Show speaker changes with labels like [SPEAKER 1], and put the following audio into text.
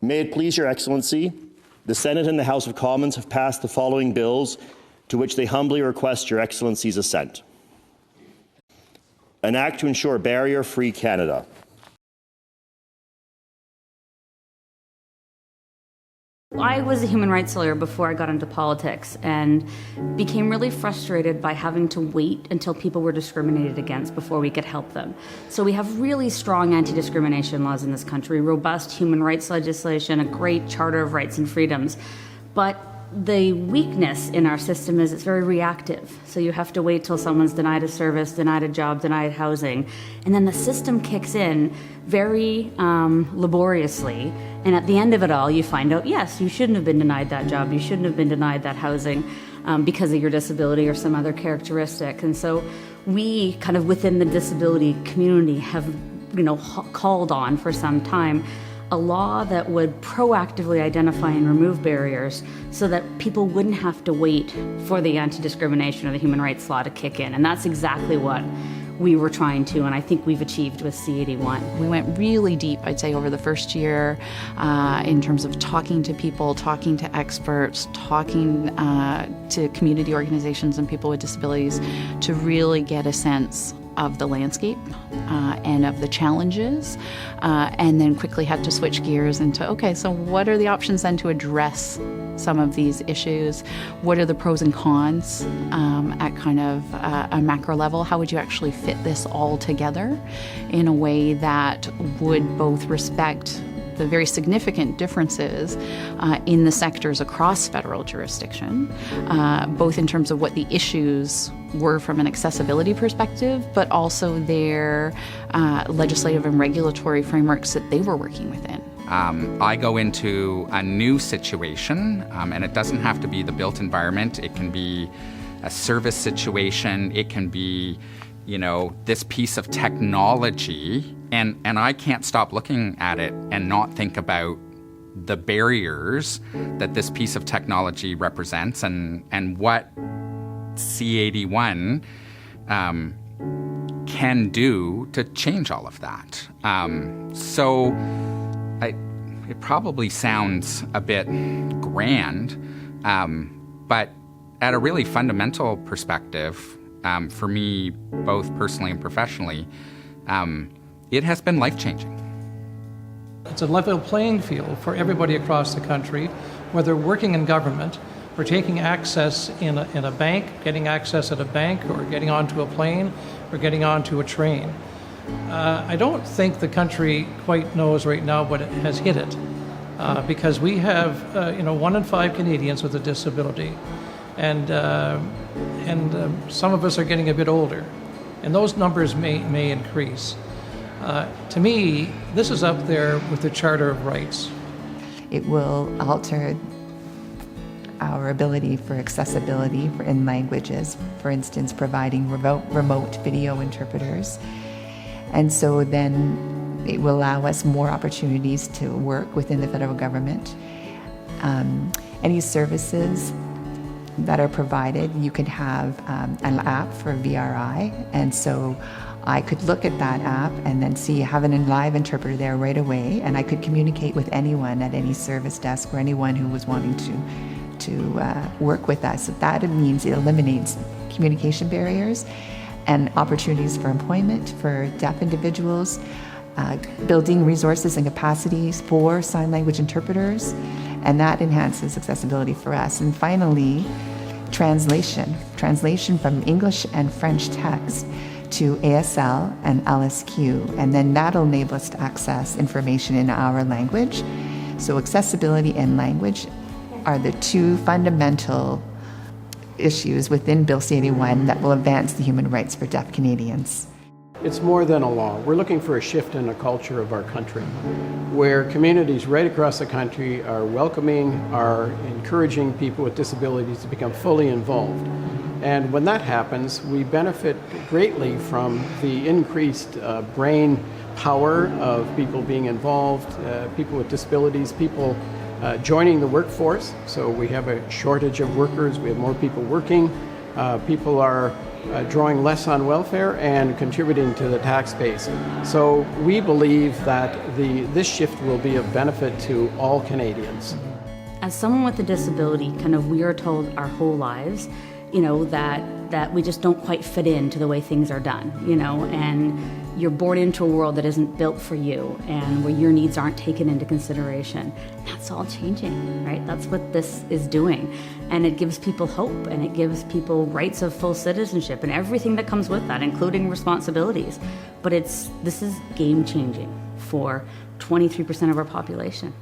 [SPEAKER 1] May it please Your Excellency, the Senate and the House of Commons have passed the following bills to which they humbly request Your Excellency's assent. An Act to ensure barrier-free Canada.
[SPEAKER 2] I was a human rights lawyer before I got into politics and became really frustrated by having to wait until people were discriminated against before we could help them. So we have really strong anti-discrimination laws in this country, robust human rights legislation, a great charter of rights and freedoms. But the weakness in our system is it's very reactive. So you have to wait till someone's denied a service, denied a job, denied housing, and then the system kicks in very laboriously. And at the end of it all, you find out, yes, you shouldn't have been denied that job, you shouldn't have been denied that housing because of your disability or some other characteristic. And so we kind of within the disability community have, called on for some time a law that would proactively identify and remove barriers so that people wouldn't have to wait for the anti-discrimination or the human rights law to kick in. And that's exactly what we were trying to, and I think we've achieved with C81.
[SPEAKER 3] We went really deep, I'd say, over the first year in terms of talking to people, talking to experts, talking to community organizations and people with disabilities to really get a sense of the landscape and of the challenges, and then quickly had to switch gears into, okay, so what are the options then to address some of these issues? What are the pros and cons at kind of a macro level? How would you actually fit this all together in a way that would both respect the very significant differences in the sectors across federal jurisdiction, both in terms of what the issues were from an accessibility perspective, but also their legislative and regulatory frameworks that they were working within.
[SPEAKER 4] I go into a new situation, and it doesn't have to be the built environment. It can be a service situation. It can be, this piece of technology. And I can't stop looking at it and not think about the barriers that this piece of technology represents and what C81 can do to change all of that. It probably sounds a bit grand, but at a really fundamental perspective, for me, both personally and professionally, it has been life-changing.
[SPEAKER 5] It's a level playing field for everybody across the country, whether working in government or taking access in a bank, getting access at a bank, or getting onto a plane, or getting onto a train. I don't think the country quite knows right now what it has hit it, because we have 1 in 5 Canadians with a disability, and some of us are getting a bit older, and those numbers may increase. To me, this is up there with the Charter of Rights.
[SPEAKER 6] It will alter our ability for accessibility in languages, for instance, providing remote video interpreters. And so then it will allow us more opportunities to work within the federal government. Any services that are provided, you could have an app for VRI, and so I could look at that app and then have a live interpreter there right away, and I could communicate with anyone at any service desk or anyone who was wanting to work with us. So that means it eliminates communication barriers and opportunities for employment for deaf individuals, building resources and capacities for sign language interpreters, and that enhances accessibility for us. And finally, translation from English and French text to ASL and LSQ, and then that'll enable us to access information in our language. So accessibility and language are the two fundamental issues within Bill C81 that will advance the human rights for deaf Canadians.
[SPEAKER 7] It's more than a law. We're looking for a shift in the culture of our country, where communities right across the country are welcoming, are encouraging people with disabilities to become fully involved. And when that happens, we benefit greatly from the increased brain power of people being involved, people with disabilities, people joining the workforce. So we have a shortage of workers, we have more people working. People are drawing less on welfare and contributing to the tax base. So we believe that this shift will be of benefit to all Canadians.
[SPEAKER 2] As someone with a disability, kind of we are told our whole lives, you know, that we just don't quite fit into the way things are done, you know, and you're born into a world that isn't built for you and where your needs aren't taken into consideration. That's all changing, right? That's what this is doing. And it gives people hope, and it gives people rights of full citizenship and everything that comes with that, including responsibilities. But this is game changing for 23% of our population.